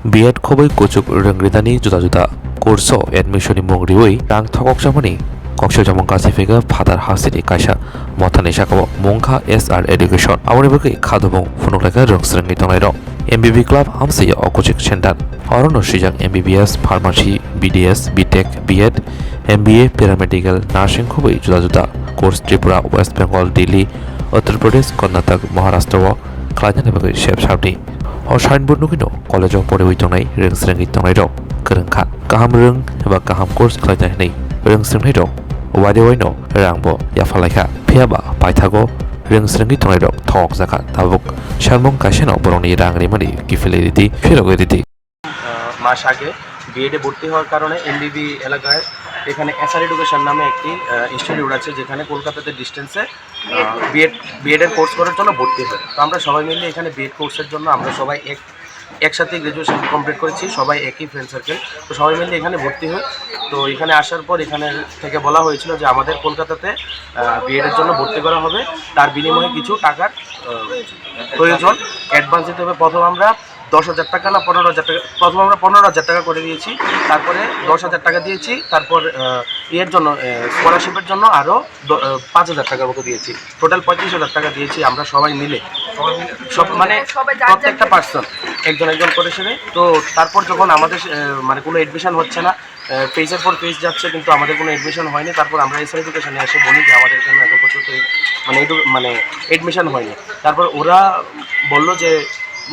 biat khobai kuchuk rengritani juta-juta kurso admissioni mongriwi rang thokok jamani kokso jamong kasi fega phadar hasini kaisa mothani sakabo mongkha SR education amoni bagai khadobong phunuklega rongsrengi tongairo MBB club hamsi okochik center orono sijak MBBS pharmacy BDS BTech B.Ed MBA paramedical nursing khobai juta-juta course Tripura West Bengal Delhi Uttar Pradesh Karnataka Maharashtra khlainani bagai shep sabni o signboard nugino college of pore huitongnai rengsrengi tongairo kerengkha kaham reng eba kaham course khlainai nei rengsrengnai rok wade waino rangbo yafalaikha phiaba paithago rengsrengi tongairo thok jaka tabuk sharmong kaiseno boroni rangri mani kifeleriti ফেরগেরিতি মাস আগে বিএডে ভর্তি হওয়ার কারণে এমবিবি এলাকায় এখানে SR education নামে একটি institute আছে যেখানে কলকাতাতে ডিস্টেন্সে বিএডের কোর্স করার জন্য ভর্তি হয়। তো আমরা সবাই মিলে এখানে বিএড কোর্সের জন্য আমরা সবাই একসাথে গ্র্যাজুয়েশন কমপ্লিট করেছি, সবাই একই ফ্রেন্ড সার্কেল। তো সবাই মিলে এখানে ভর্তি হই। তো এখানে আসার পর এখানে থেকে বলা হয়েছিল যে আমাদের কলকাতাতে বিএডের জন্য ভর্তি করা হবে, তার বিনিময়ে কিছু টাকার প্রয়োজন অ্যাডভান্স দিতে হবে। প্রথম আমরা 10,000 টাকা না 15,000 টাকা, প্রথম আমরা 15,000 টাকা করে দিয়েছি, তারপরে 10,000 টাকা দিয়েছি, তারপর এর জন্য স্কলারশিপের জন্য আরও 5,000 টাকার মতো দিয়েছি। টোটাল 35,000 টাকা দিয়েছি আমরা সবাই মিলে, সব মানে প্রত্যেকটা পার্সন একজন করে সেরে। তো তারপর যখন আমাদের মানে কোনো এডমিশন হচ্ছে না, পেজের পর পেজ যাচ্ছে কিন্তু আমাদের কোনো এডমিশন হয়নি, তারপর আমরা এসআর এডুকেশনে এসে বলি যে আমাদের এখানে এত পর্যন্ত মানে এডমিশন হয়নি। তারপর ওরা বলল যে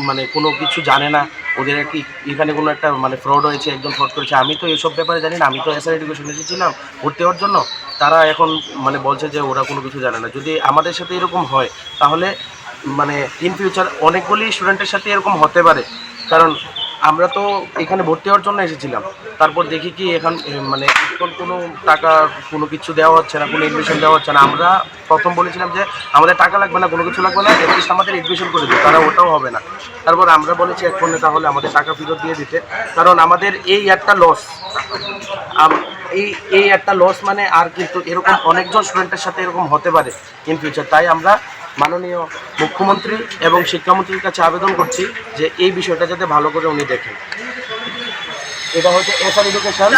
মানে কোনো কিছু জানে না, ওদের কি এখানে কোনো একটা মানে ফ্রড হয়েছে, একজন ফ্রড করেছে। আমি তো এইসব ব্যাপারে জানি না, আমি তো এসআর এডুকেশন এসেছিলাম ভর্তি হওয়ার জন্য। তারা এখন মানে বলছে যে ওরা কোনো কিছু জানে না। যদি আমাদের সাথে এরকম হয় তাহলে মানে ইন ফিউচার অনেকগুলি স্টুডেন্টের সাথে এরকম হতে পারে, কারণ আমরা তো এখানে ভর্তি হওয়ার জন্য এসেছিলাম। তারপর দেখি কি এখন মানে এখন কোনো টাকা কোনো কিছু দেওয়া হচ্ছে না, কোনো এডমিশন দেওয়া হচ্ছে না। আমরা প্রথম বলেছিলাম যে আমাদের টাকা লাগবে না, কোনো কিছু লাগবে না, অ্যাটলিস্ট আমাদের এডমিশন করে দিই, তারা ওটাও হবে না। তারপর আমরা বলেছি এখন তাহলে আমাদের টাকা ফেরত দিয়ে দিতে, কারণ আমাদের এই একটা লস, এই একটা লস মানে আর কিন্তু এরকম অনেকজন স্টুডেন্টের সাথে এরকম হতে পারে ইন ফিউচার। তাই আমরা মাননীয় মুখ্যমন্ত্রী এবং শিক্ষামন্ত্রীর কাছে আবেদন করছি যে এই বিষয়টা যাতে ভালো করে উনি দেখেন। এটা হচ্ছে এসআর এডুকেশন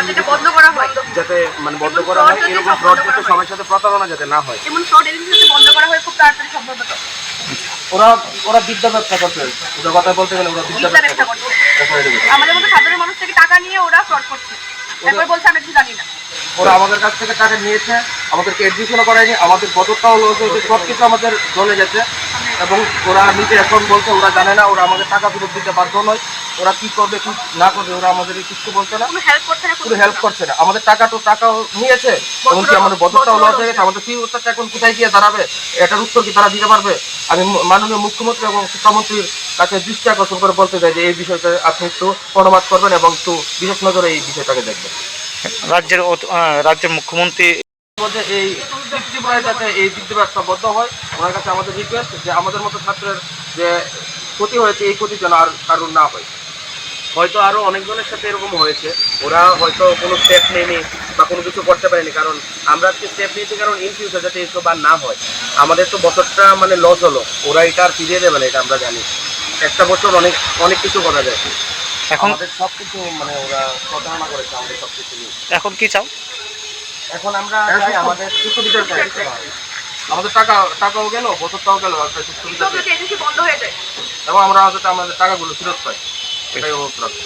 যাতে মানে বন্ধ করা হয়, এরকম ফ্রড যাতে সবার সাথে প্রতারণা যাতে না হয়, এমন ফ্রড এজেন্সি বন্ধ করা হয় খুব তাড়াতাড়ি সম্ভব। ওরা বিদ্যা ব্যবসা করছে, ওদের কথা বলতে গেলে ওরা বিদ্যা ব্যবসা করছে। আমাদের মতো সাধারণ মানুষ থেকে টাকা নিয়ে ওরা ফ্রড করছে, একবার বলছে আমরা কিছু জানি না। ওরা আমাদের কাছ থেকে টাকা নিয়েছে, আমাদেরকে এডমিশনও করায়নি, আমাদের বছরটাও লস হয়েছে, সব কিছু আমাদের চলে গেছে। এবং ওরা নিজে এখন বলছে ওরা জানে না, ওরা আমাদের টাকা ফেরত দিতে বাধ্য নয়। ওরা কী করবে কি না করবে ওরা আমাদের কিছু বলছে না, পুরো হেল্প করছে না। আমাদের টাকাও নিয়েছে, এমনকি আমাদের বছরটাও লস হয়ে গেছে। আমাদের ফিউচারটা এখন কোথায় গিয়ে দাঁড়াবে, এটার উত্তর কি তারা দিতে পারবে? আমি মাননীয় মুখ্যমন্ত্রী এবং শিক্ষামন্ত্রীর কাছে দৃষ্টি আকর্ষণ করে বলতে চাই যে এই বিষয়টা আপনি একটু অনুবাদ করবেন এবং একটু বিশেষ নজরে এই বিষয়টাকে দেখবেন। রাজ্যের মুখ্যমন্ত্রী মধ্যে এই ত্রিপুরায় যাতে এই বৃদ্ধি ব্যবসা বদ্ধ হয়, ওনার কাছে আমাদের রিকোয়েস্ট যে আমাদের মতো ছাত্রের যে ক্ষতি হয়েছে এই ক্ষতি যেন আর কারণ না হয়। হয়তো আরও অনেকজনের সাথে এরকম হয়েছে, ওরা হয়তো কোনো স্টেপ নেয়নি বা কোনো কিছু করতে পারেনি, কারণ আমরা আজকে স্টেপ নিয়েছি কারণ ইন ফিউচার যাতে এইসব আর না হয়। আমাদের তো বছরটা মানে লস হলো, ওরা এটা আর ফিরিয়ে দেবে না, এটা আমরা জানি। একটা বছর অনেক কিছু করা যায়, এখন আমাদের সব কিছু মানে ওরা প্রতারণা করেছে আমাদের সব কিছু নিয়ে। এখন কি চাও? এখন আমরা আমাদের সুস্থ বিচার চাই, আমাদের টাকাও গেল, বছরটাও গেল, একটা সুস্থ বিচার বন্ধ হয়ে যায় এবং আমরা আমাদের টাকাগুলো ফেরত পাই, এটাই অনুরোধ রাখছি।